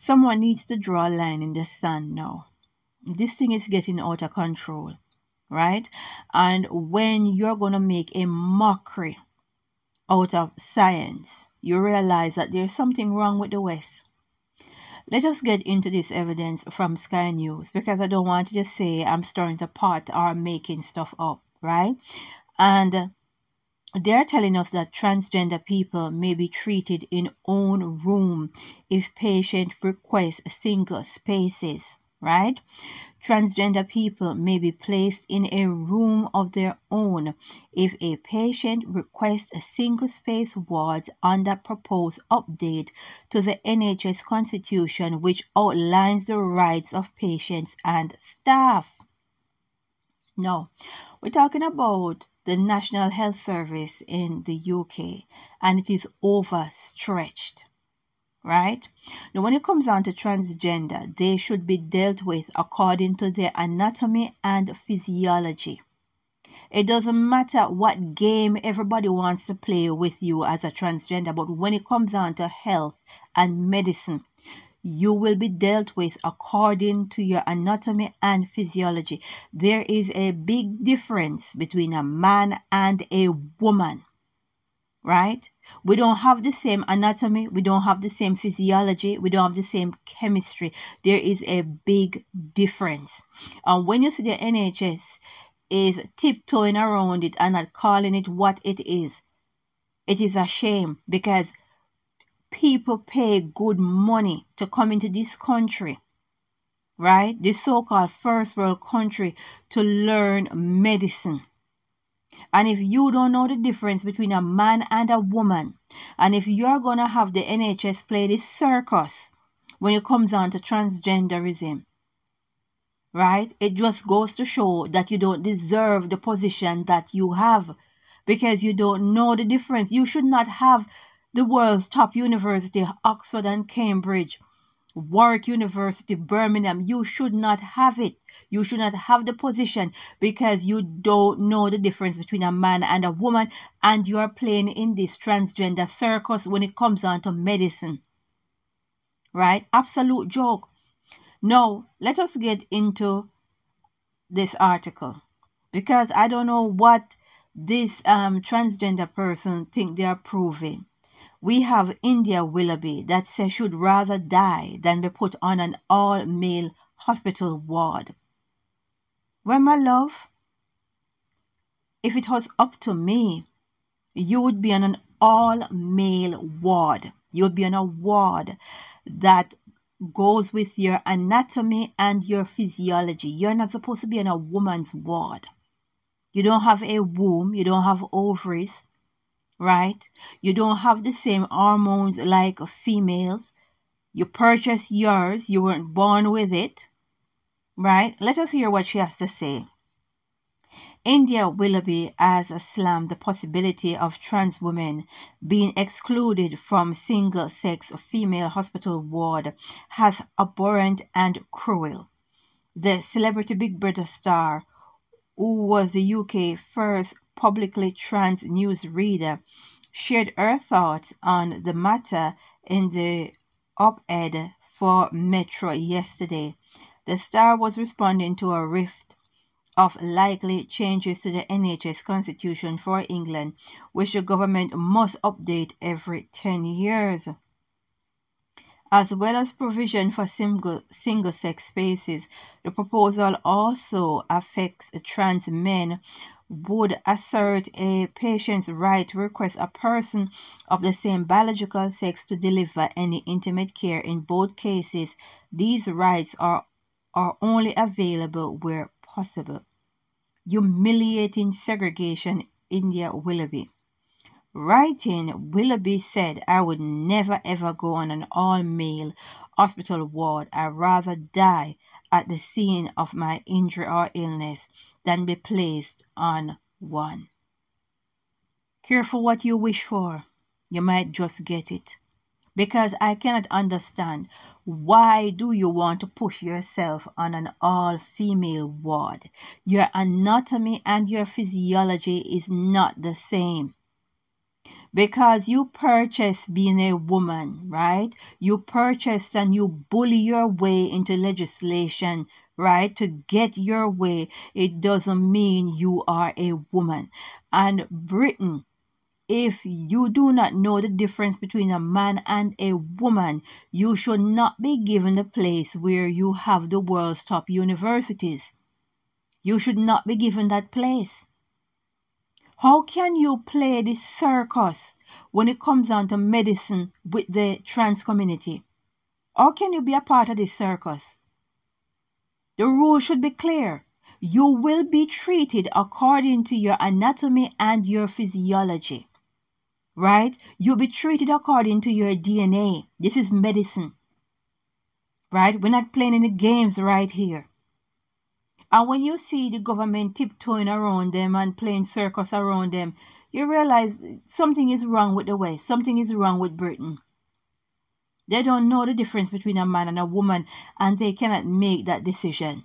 Someone needs to draw a line in the sand now. This thing is getting out of control, right? And when you're going to make a mockery out of science, you realize that there's something wrong with the West. Let us get into this evidence from Sky News, because I don't want you to say I'm stirring the pot or making stuff up, right? And they're telling us that transgender people may be treated in own room if patient requests single spaces, right? Transgender people may be placed in a room of their own if a patient requests a single-space wards under proposed update to the NHS Constitution, which outlines the rights of patients and staff. Now, we're talking about the National Health Service in the UK, and it is overstretched. Right? Now, when it comes down to transgender, they should be dealt with according to their anatomy and physiology. It doesn't matter what game everybody wants to play with you as a transgender, but when it comes down to health and medicine, you will be dealt with according to your anatomy and physiology. There is a big difference between a man and a woman. Right? We don't have the same anatomy, we don't have the same physiology, we don't have the same chemistry. There is a big difference. And when you see the NHS is tiptoeing around it and not calling it what it is a shame, because people pay good money to come into this country, right? This so-called first world country, to learn medicine. And if you don't know the difference between a man and a woman, and if you're going to have the NHS play this circus when it comes on to transgenderism, right, it just goes to show that you don't deserve the position that you have, because you don't know the difference. You should not have the world's top university, Oxford and Cambridge, Warwick University, Birmingham. You should not have it. You should not have the position because you don't know the difference between a man and a woman, and you are playing in this transgender circus when it comes on to medicine. Right? Absolute joke. Now, let us get into this article, because I don't know what this transgender person think they are proving. We have India Willoughby that says she'd rather die than be put on an all-male hospital ward. Well, my love, if it was up to me, you would be on an all-male ward. You would be on a ward that goes with your anatomy and your physiology. You're not supposed to be on a woman's ward. You don't have a womb. You don't have ovaries. Right? You don't have the same hormones like females. You purchase yours. You weren't born with it. Right? Let us hear what she has to say. India Willoughby has slammed the possibility of trans women being excluded from single-sex female hospital ward as abhorrent and cruel. The celebrity Big Brother star, who was the UK's first publicly trans news reader, shared her thoughts on the matter in the op-ed for Metro yesterday. The star was responding to a rift of likely changes to the NHS Constitution for England, which the government must update every 10 years. As well as provision for single-sex spaces, the proposal also affects trans men, would assert a patient's right to request a person of the same biological sex to deliver any intimate care. In both cases, these rights are only available where possible. Humiliating segregation, India Willoughby. Writing, Willoughby said, "I would never ever go on an all-male hospital ward. I'd rather die at the scene of my injury or illness than be placed on one." Careful what you wish for. You might just get it. Because I cannot understand, why do you want to push yourself on an all-female ward? Your anatomy and your physiology is not the same. because you purchased being a woman, right? You purchased and you bully your way into legislation, right? To get your way, it doesn't mean you are a woman. And Britain, if you do not know the difference between a man and a woman, you should not be given the place where you have the world's top universities. You should not be given that place. How can you play this circus when it comes down to medicine with the trans community? How can you be a part of this circus? The rule should be clear. You will be treated according to your anatomy and your physiology. Right? You'll be treated according to your DNA. This is medicine. Right? We're not playing any games right here. And when you see the government tiptoeing around them and playing circus around them, you realize something is wrong with the West. Something is wrong with Britain. They don't know the difference between a man and a woman, and they cannot make that decision.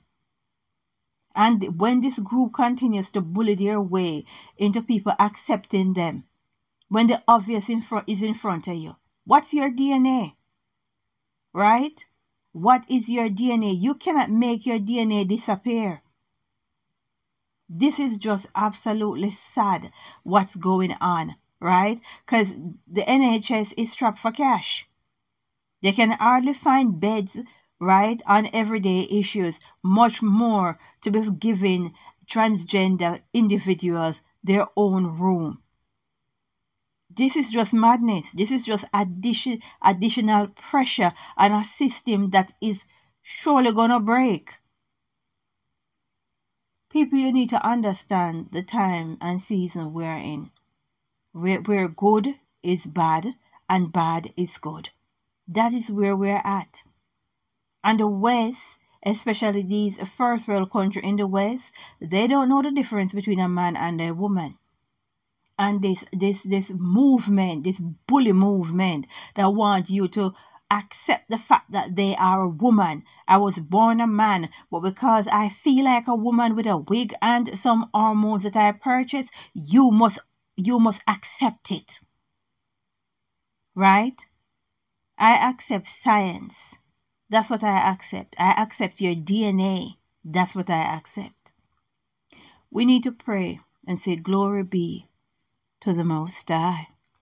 And when this group continues to bully their way into people accepting them, when the obvious is in front of you, what's your DNA? Right? What is your DNA? You cannot make your DNA disappear. This is just absolutely sad what's going on, right? Because the NHS is strapped for cash. They can hardly find beds, right, on everyday issues, much more to be giving transgender individuals their own room. This is just madness. This is just additional pressure on a system that is surely going to break. People, you need to understand the time and season we're in. Where good is bad and bad is good. That is where we're at. And the West, especially these first world countries in the West, they don't know the difference between a man and a woman. And this movement, this bully movement that want you to accept the fact that they are a woman. I was born a man, but because I feel like a woman with a wig and some hormones that I purchased, you must accept it. Right? I accept science. That's what I accept. I accept your DNA. That's what I accept. We need to pray and say, glory be to the Most High.